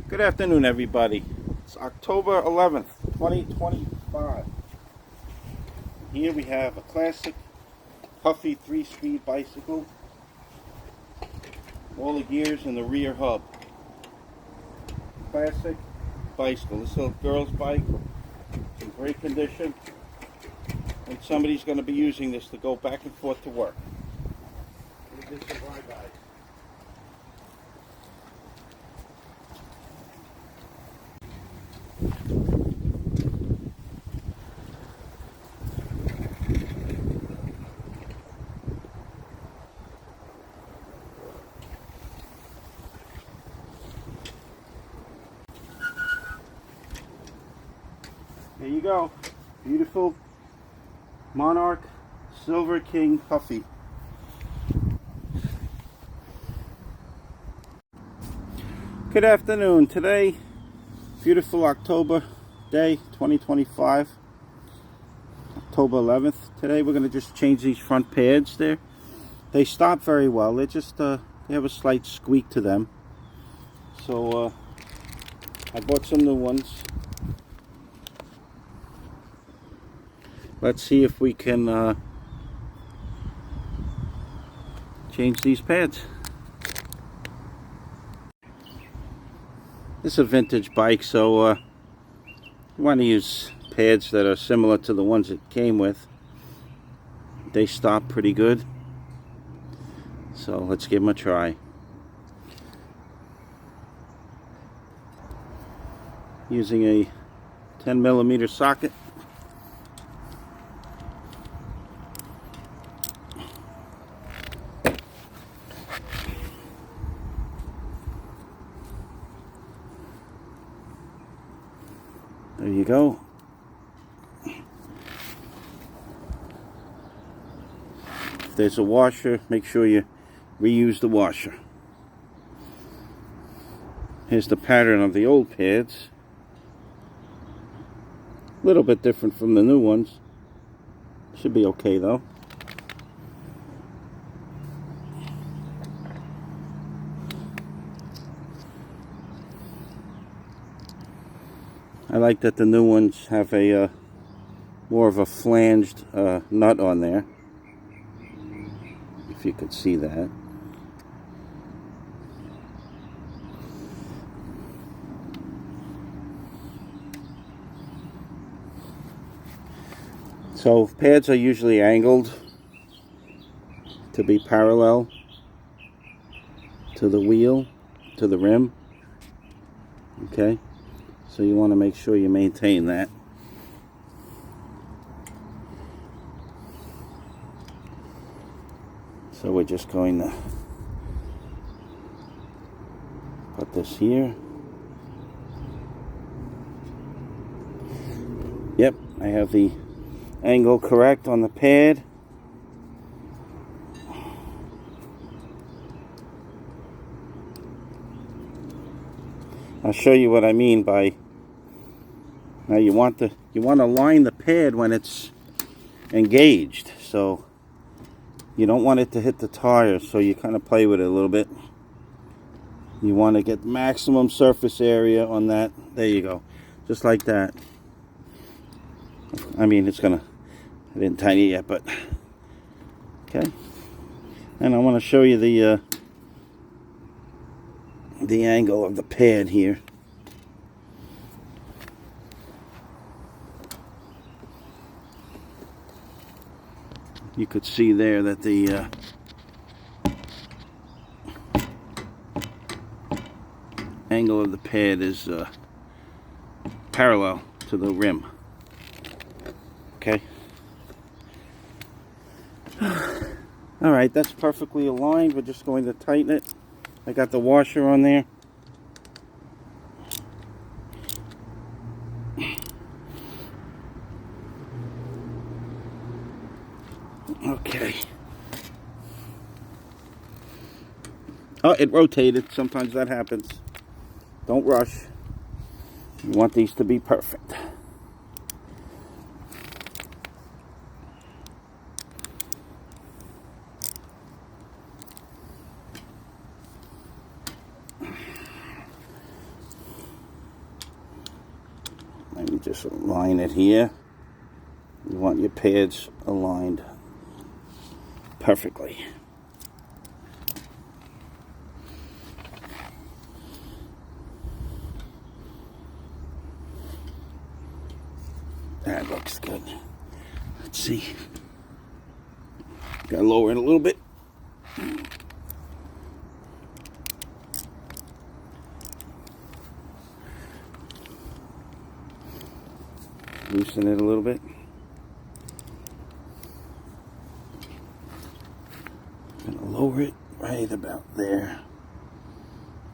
Good afternoon, everybody. It's October 11th, 2025. Here we have a classic Huffy 3-speed bicycle. All the gears in the rear hub. Classic bicycle. This little girl's bike. It's in great condition. And somebody's going to be using this to go back and forth to work. Give this a ride, guys. There you go. Beautiful Monarch Silver King Huffy. Good afternoon. Today, beautiful October day, 2025. October 11th. Today we're going to just change these front pads there. They stop very well. They're just, they have a slight squeak to them. So, I bought some new ones. Let's see if we can change these pads. This is a vintage bike, so you want to use pads that are similar to the ones it came with. They stop pretty good. So let's give them a try. Using a 10mm socket. There you go. If there's a washer, make sure you reuse the washer. Here's the pattern of the old pads. A little bit different from the new ones. Should be okay though. I like that the new ones have a more of a flanged nut on there. If you could see that. So pads are usually angled to be parallel to the wheel, to the rim. Okay? So you want to make sure you maintain that. So we're just going to put this here. Yep, I have the angle correct on the pad. I'll show you what I mean by. Now you want to line the pad when it's engaged, so you don't want it to hit the tire, so you kind of play with it a little bit. You want to get maximum surface area on that. There you go, just like that. I mean, it's gonna, I didn't tighten it yet, but okay. And I want to show you the angle of the pad here. You could see there that the angle of the pad is parallel to the rim. Okay. Alright, that's perfectly aligned. We're just going to tighten it. I got the washer on there. Okay. Oh, it rotated. Sometimes that happens. Don't rush. You want these to be perfect. And you just align it here. You want your pads aligned perfectly. That looks good. Let's see. Gotta lower it a little bit. Loosen it a little bit. Gonna lower it right about there.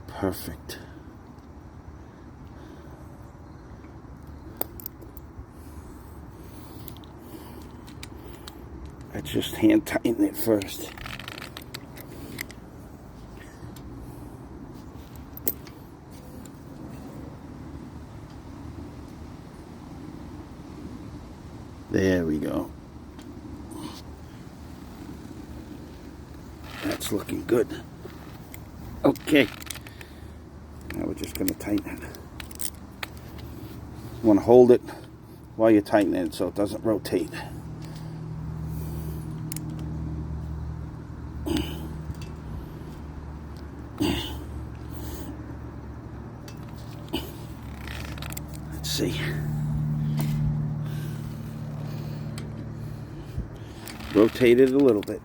Perfect. I just hand tighten it first. There we go. That's looking good. Okay. Now we're just going to tighten it. You want to hold it while you're tightening it so it doesn't rotate. Let's see. Rotate it a little bit.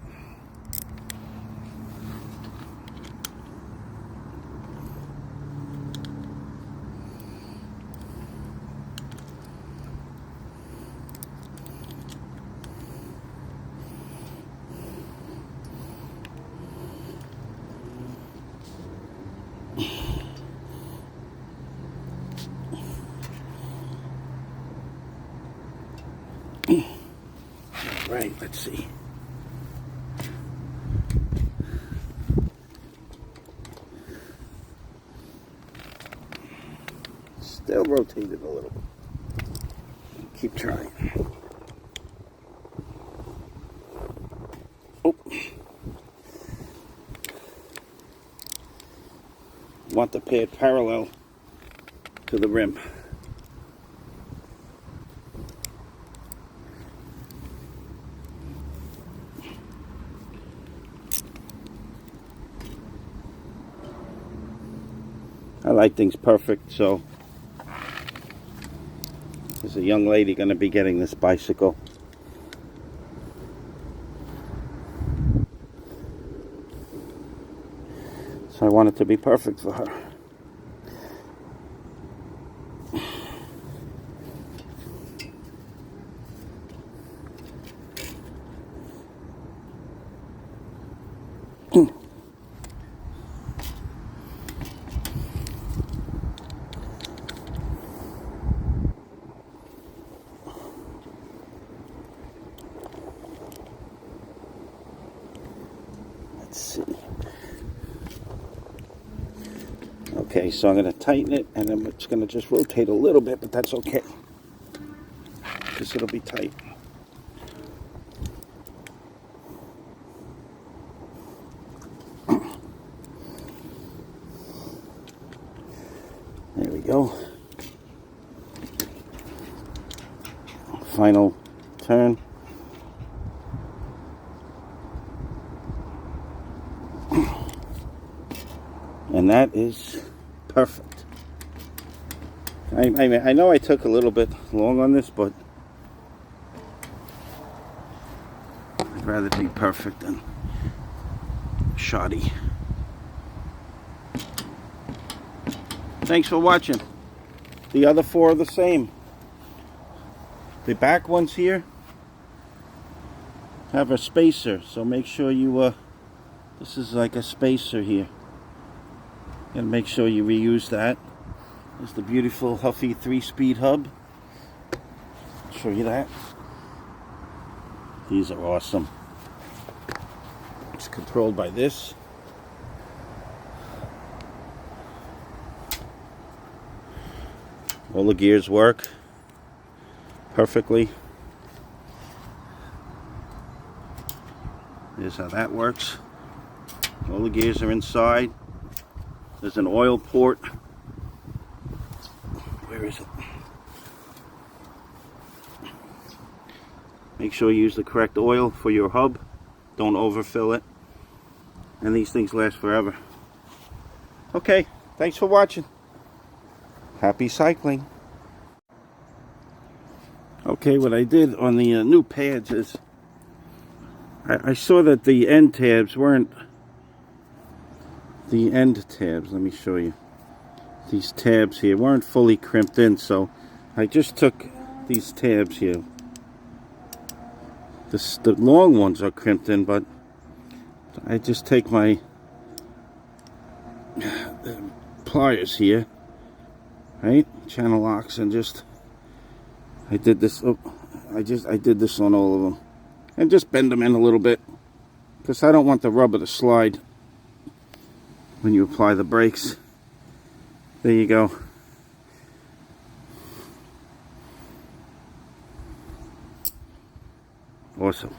Right, let's see. Still rotate it a little bit. Keep trying. Oh. Want the pad parallel to the rim. I like things perfect, so there's a young lady going to be getting this bicycle. So I want it to be perfect for her. Let's see. Okay, so I'm going to tighten it, and then it's going to just rotate a little bit, but that's okay, because it'll be tight. There we go. Final turn. And that is perfect. I know I took a little bit long on this, but I'd rather be perfect than shoddy. Thanks for watching. The other four are the same. The back ones here have a spacer, so make sure you this is like a spacer here. Gotta make sure you reuse that. There's the beautiful Huffy 3-speed hub. I'll show you that. These are awesome. It's controlled by this. All the gears work perfectly. Here's how that works. All the gears are inside. There's an oil port. Where is it? Make sure you use the correct oil for your hub. Don't overfill it. And these things last forever. Okay, thanks for watching. Happy cycling. Okay, what I did on the new pads is I saw that the end tabs weren't the end tabs. Let me show you. These tabs here weren't fully crimped in, so I just took these tabs here. The long ones are crimped in, but I just take my pliers here, right, channel locks, and just I did this. Oh, I did this on all of them, and just bend them in a little bit, because I don't want the rubber to slide when you apply the brakes. There you go. Awesome.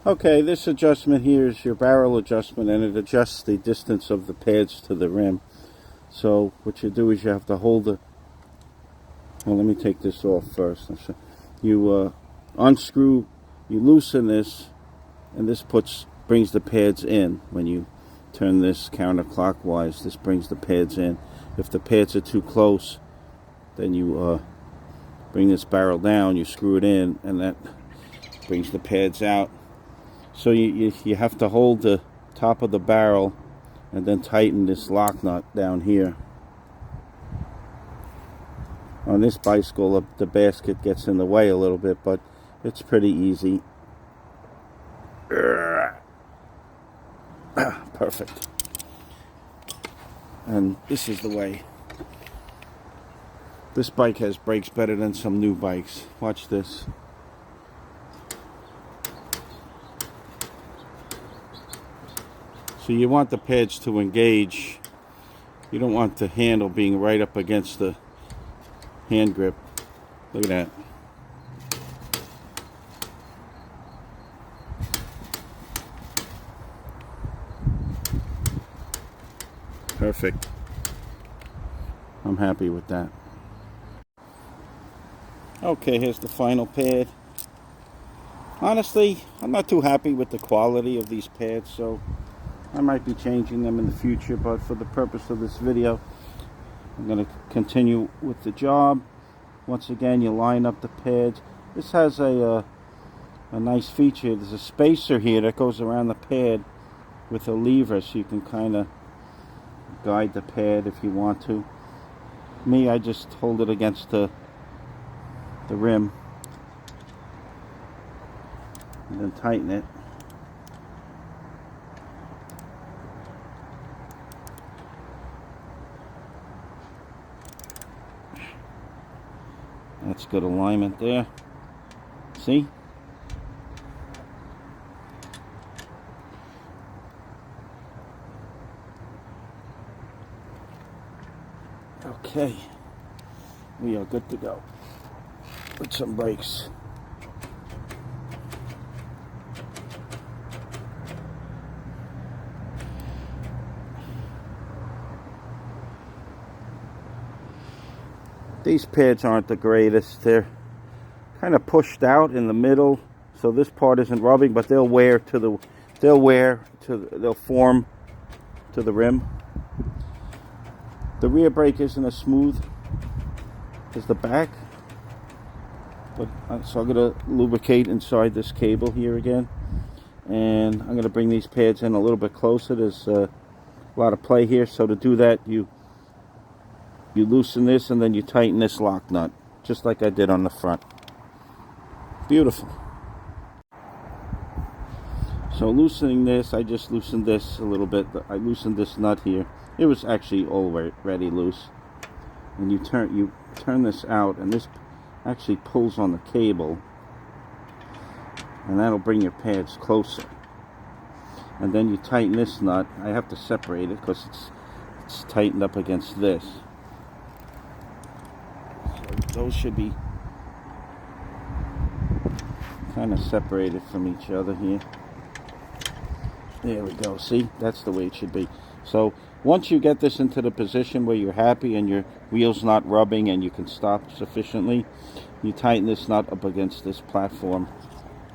Okay, this adjustment here is your barrel adjustment, and it adjusts the distance of the pads to the rim. So what you do is you have to hold the, well, let me take this off first. You unscrew, you loosen this, and this brings the pads in. When you turn this counterclockwise, this brings the pads in. If the pads are too close, then you bring this barrel down, you screw it in, and that brings the pads out. So you have to hold the top of the barrel and then tighten this lock nut down here. On this bicycle, the basket gets in the way a little bit, but it's pretty easy. Perfect. And this is the way. This bike has brakes better than some new bikes. Watch this. So you want the pads to engage. You don't want the handle being right up against the hand grip. Look at that. Perfect. I'm happy with that. Okay, here's the final pad. Honestly, I'm not too happy with the quality of these pads, so I might be changing them in the future, but for the purpose of this video, I'm going to continue with the job. Once again, you line up the pads. This has a nice feature. There's a spacer here that goes around the pad with a lever, so you can kind of guide the pad if you want to. Me, I just hold it against the rim and then tighten it. That's good alignment there. See? Okay. We are good to go. Put some brakes. These pads aren't the greatest. They're kind of pushed out in the middle, so this part isn't rubbing, but they'll form to the rim. The rear brake isn't as smooth as the back, but so I'm going to lubricate inside this cable here again, and I'm going to bring these pads in a little bit closer. There's a lot of play here, so to do that, you loosen this and then you tighten this lock nut, just like I did on the front. Beautiful. So loosening this, I just loosened this a little bit. I loosened this nut here. It was actually already loose. And you turn this out, and this actually pulls on the cable, and that'll bring your pads closer. And then you tighten this nut. I have to separate it because it's tightened up against this. So those should be kind of separated from each other here. There we go. See, that's the way it should be. So once you get this into the position where you're happy and your wheel's not rubbing and you can stop sufficiently, You tighten this nut up against this platform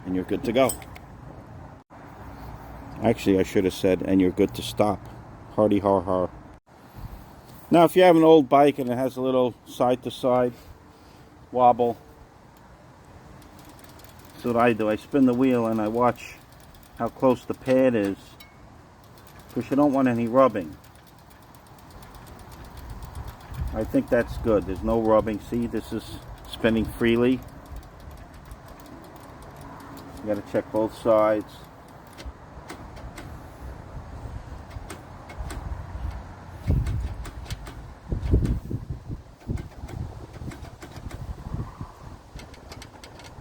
and you're good to go. Actually, I should have said, and you're good to stop. Hardy har har. Now, if you have an old bike and it has a little side-to-side wobble, that's what I do. I spin the wheel and I watch how close the pad is, because you don't want any rubbing. I think that's good. There's no rubbing. See, this is spinning freely. You got to check both sides.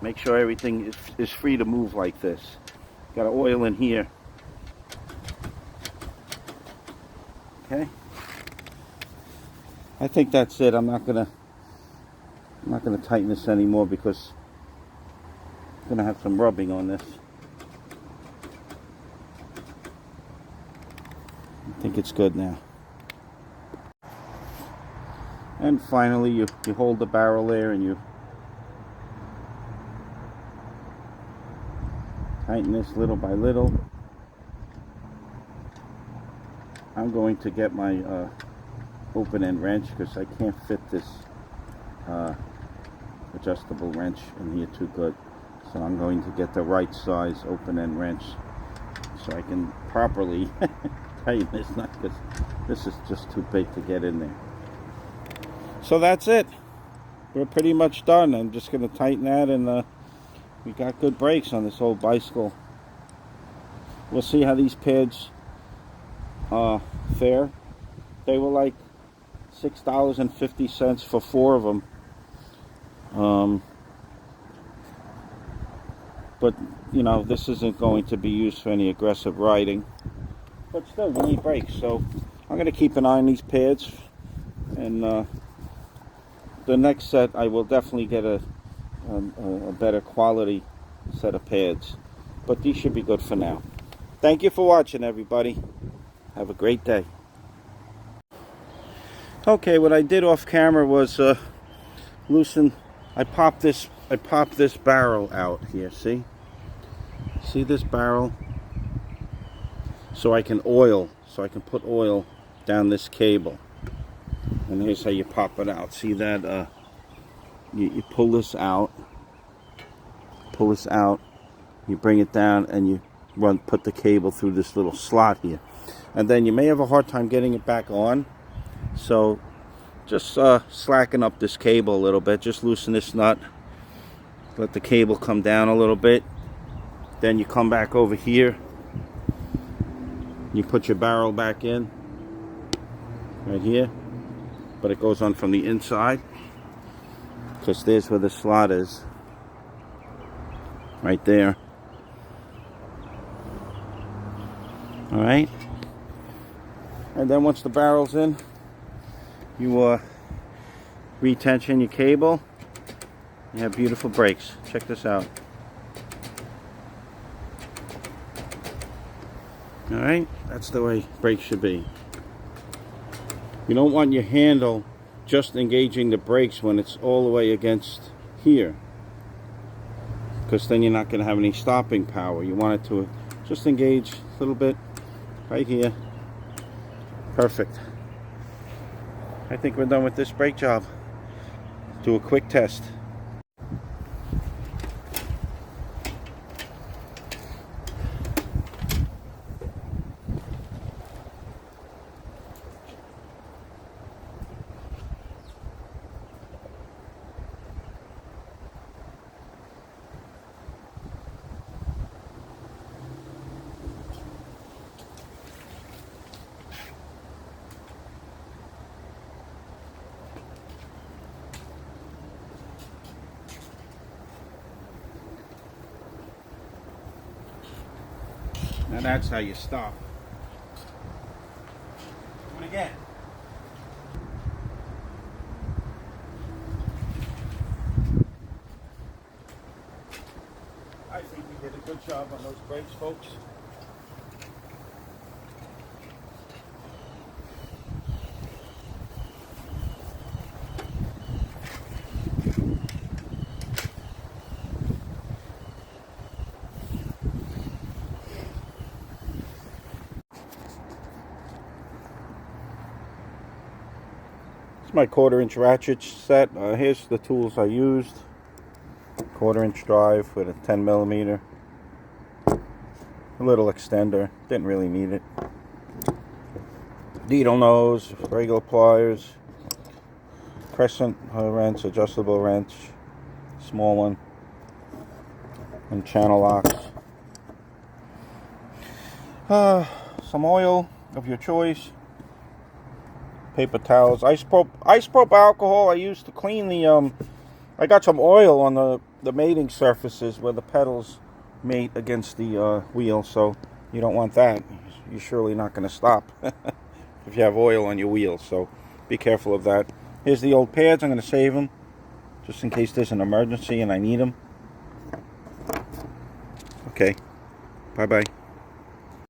Make sure everything is free to move like this. Got to oil in here. Okay. I think that's it. I'm not gonna tighten this anymore because I'm gonna have some rubbing on this. I think it's good now. And finally, you hold the barrel there and you tighten this little by little. I'm going to get my open end wrench because I can't fit this adjustable wrench in here too good. So I'm going to get the right size open end wrench so I can properly tighten this nut, because this is just too big to get in there. So that's it. We're pretty much done. I'm just going to tighten that, and we got good brakes on this old bicycle. We'll see how these pads fare. They were like $6.50 for 4 of them. But you know, this isn't going to be used for any aggressive riding. But still, you need brakes. So I'm going to keep an eye on these pads, and the next set I will definitely get a better quality set of pads. But these should be good for now. Thank you for watching, everybody. Have a great day. Okay, what I did off camera was loosen. I popped this barrel out here. See this barrel? So I can put oil down this cable. And here's how you pop it out. See that? You pull this out. You bring it down, and you put the cable through this little slot here. And then you may have a hard time getting it back on. So just slacken up this cable a little bit. Just loosen this nut. Let the cable come down a little bit. Then you come back over here. You put your barrel back in. Right here. But it goes on from the inside, because there's where the slot is. Right there. Alright. And then once the barrel's in, you retension your cable. You have beautiful brakes. Check this out. Alright, that's the way brakes should be. You don't want your handle just engaging the brakes when it's all the way against here, because then you're not going to have any stopping power. You want it to just engage a little bit right here. Perfect. I think we're done with this brake job. Do a quick test. Now that's how you stop. Do it again. I think we did a good job on those brakes, folks. It's my 1/4-inch ratchet set. Here's the tools I used. 1/4-inch drive with a 10mm. A little extender. Didn't really need it. Needle nose, regular pliers, crescent wrench, adjustable wrench, small one, and channel locks. Some oil of your choice. Paper towels, isopropyl alcohol I used to clean the I got some oil on the mating surfaces where the pedals mate against the wheel, so you don't want that. You're surely not going to stop if you have oil on your wheels, so be careful of that. Here's the old pads. I'm going to save them just in case there's an emergency and I need them. Okay, bye bye.